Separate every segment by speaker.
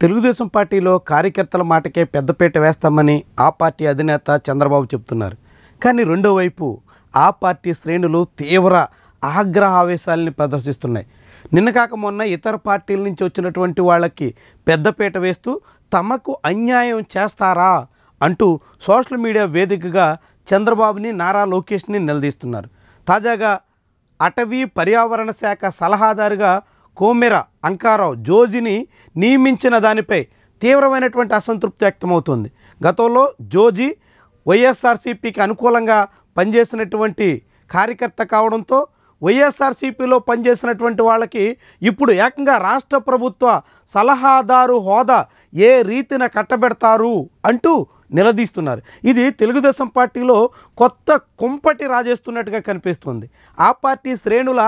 Speaker 1: తెలుగుదేశం పార్టీలో కార్యకర్తల మాటకే పెద్దపీట వేస్తామని ఆ పార్టీ అధినేత చంద్రబాబు చెప్తున్నారు. కానీ రెండో వైపు ఆ పార్టీ శ్రేణులు తీవ్ర ఆగ్రహావేశాలని ప్రదర్శిస్తున్నాయి. నిన్న కాక మొన్న ఇతర పార్టీల నుంచి వచ్చినటువంటి వాళ్ళకి పెద్దపీట వేస్తూ తమకు అన్యాయం చేస్తారా అంటూ సోషల్ మీడియా వేదికగా చంద్రబాబుని, నారా లోకేష్ని నిలదీస్తున్నారు. తాజాగా అటవీ పర్యావరణ శాఖ సలహాదారుగా కోమెర అంకారావు జోజిని నియమించిన దానిపై తీవ్రమైనటువంటి అసంతృప్తి వ్యక్తమవుతుంది. గతంలో జోజి వైఎస్ఆర్సీపీకి అనుకూలంగా పనిచేసినటువంటి కార్యకర్త కావడంతో వైఎస్ఆర్సీపీలో పనిచేసినటువంటి వాళ్ళకి ఇప్పుడు ఏకంగా రాష్ట్ర ప్రభుత్వ సలహాదారు హోదా ఏ రీతిన కట్టబెడతారు అంటూ నిలదీస్తున్నారు. ఇది తెలుగుదేశం పార్టీలో కొత్త కుంపటి రాజేస్తున్నట్టుగా కనిపిస్తుంది. ఆ పార్టీ శ్రేణుల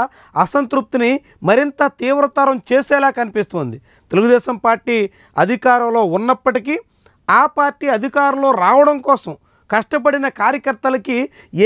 Speaker 1: అసంతృప్తిని మరింత తీవ్రతరం చేసేలా కనిపిస్తుంది. తెలుగుదేశం పార్టీ అధికారంలో ఉన్నప్పటికీ ఆ పార్టీ అధికారంలో రావడం కోసం కష్టపడిన కార్యకర్తలకి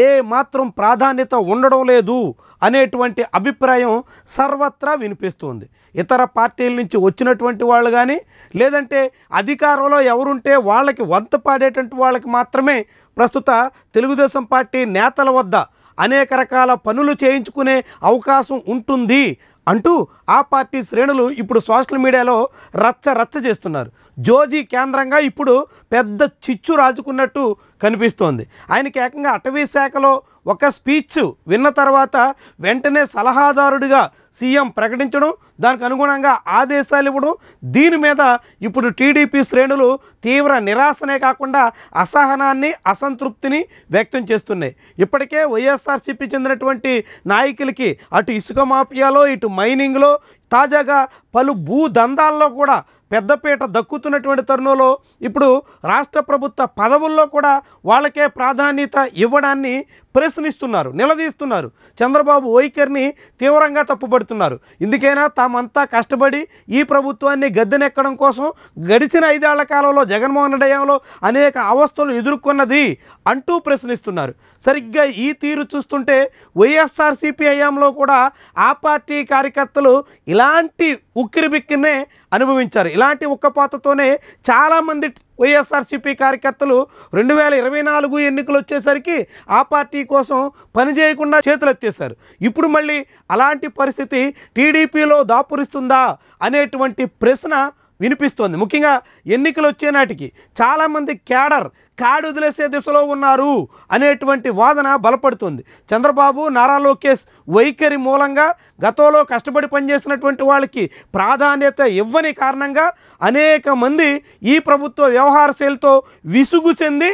Speaker 1: ఏ మాత్రం ప్రాధాన్యత ఉండడం లేదు అనేటువంటి అభిప్రాయం సర్వత్రా వినిపిస్తుంది. ఇతర పార్టీల నుంచి వచ్చినటువంటి వాళ్ళు కానీ, లేదంటే అధికారంలో ఎవరుంటే వాళ్ళకి వంత పాడేటువంటి వాళ్ళకి మాత్రమే ప్రస్తుత తెలుగుదేశం పార్టీ నేతల వద్ద అనేక రకాల పనులు చేయించుకునే అవకాశం ఉంటుంది అంటూ ఆ పార్టీ శ్రేణులు ఇప్పుడు సోషల్ మీడియాలో రచ్చ చేస్తున్నారు. జోజీ కేంద్రంగా ఇప్పుడు పెద్ద చిచ్చు రాజుకున్నట్టు కనిపిస్తోంది. ఆయనకి ఏకంగా అటవీ శాఖలో ఒక స్పీచ్ విన్న తర్వాత వెంటనే సలహాదారుడిగా సీఎం ప్రకటించడం, దానికి అనుగుణంగా ఆదేశాలు ఇవ్వడం, దీని మీద ఇప్పుడు టీడీపీ శ్రేణులు తీవ్ర నిరాశనే కాకుండా అసహనాన్ని, అసంతృప్తిని వ్యక్తం చేస్తున్నాయి. ఇప్పటికే వైఎస్ఆర్సీపీ చెందినటువంటి నాయకులకి అటు ఇసుక మాఫియాలో, ఇటు మైనింగ్లో, తాజాగా పలు భూదందాల్లో కూడా పెద్దపీట దక్కుతున్నటువంటి తరుణంలో ఇప్పుడు రాష్ట్ర ప్రభుత్వ పదవుల్లో కూడా వాళ్ళకే ప్రాధాన్యత ఇవ్వడాన్ని ప్రశ్నిస్తున్నారు, నిలదీస్తున్నారు. చంద్రబాబు వైఖరిని తీవ్రంగా తప్పుపడుతున్నారు. ఇందుకైనా తామంతా కష్టపడి ఈ ప్రభుత్వాన్ని గద్దెనెక్కడం కోసం గడిచిన 5 ఏళ్ల కాలంలో జగన్మోహన్ రెడ్డి హయాంలో అనేక అవస్థలు ఎదుర్కొన్నది అంటూ ప్రశ్నిస్తున్నారు. సరిగ్గా ఈ తీరు చూస్తుంటే వైఎస్ఆర్సీపీ హయాంలో కూడా ఆ పార్టీ కార్యకర్తలు ఇలాంటి ఉక్కిరిబిక్కినే అనుభవించారు. ఇలాంటి ఉక్కపోతతోనే చాలామంది వైఎస్ఆర్సీపీ కార్యకర్తలు 2024 ఎన్నికలు వచ్చేసరికి ఆ పార్టీ కోసం పనిచేయకుండా చేతులెత్తేశారు. ఇప్పుడు మళ్ళీ అలాంటి పరిస్థితి టీడీపీలో దాపురిస్తుందా అనేటువంటి ప్రశ్న వినిపిస్తోంది. ముఖ్యంగా ఎన్నికలు వచ్చే నాటికి చాలామంది కాడు వదిలేసే దిశలో ఉన్నారు అనేటువంటి వాదన బలపడుతుంది. చంద్రబాబు, నారా లోకేష్ వైఖరి మూలంగా గతంలో కష్టపడి పనిచేసినటువంటి వాళ్ళకి ప్రాధాన్యత ఇవ్వని కారణంగా అనేక మంది ఈ ప్రభుత్వ వ్యవహార శైలితో విసుగు చెంది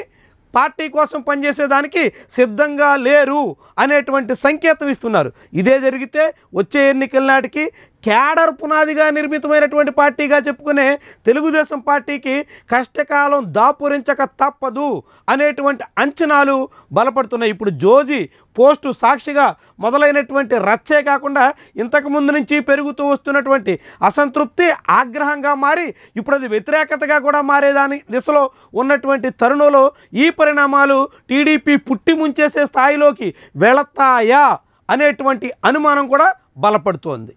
Speaker 1: పార్టీ కోసం పనిచేసేదానికి సిద్ధంగా లేరు అనేటువంటి సంకేతం ఇస్తున్నారు. ఇదే జరిగితే వచ్చే ఎన్నికల నాటికి క్యాడర్ పునాదిగా నిర్మితమైనటువంటి పార్టీగా చెప్పుకునే తెలుగుదేశం పార్టీకి కష్టకాలం దాపురించక తప్పదు అనేటువంటి అంచనాలు బలపడుతున్నాయి. ఇప్పుడు జోజీ పోస్టు సాక్షిగా మొదలైనటువంటి రచ్చే కాకుండా ఇంతకుముందు నుంచి పెరుగుతూ వస్తున్నటువంటి అసంతృప్తి ఆగ్రహంగా మారి ఇప్పుడు అది వ్యతిరేకతగా కూడా మారేదాని దిశలో ఉన్నటువంటి తరుణంలో ఈ పరిణామాలు టీడీపీ పుట్టి ముంచేసే స్థాయిలోకి వెళతాయా అనేటువంటి అనుమానం కూడా బలపడుతోంది.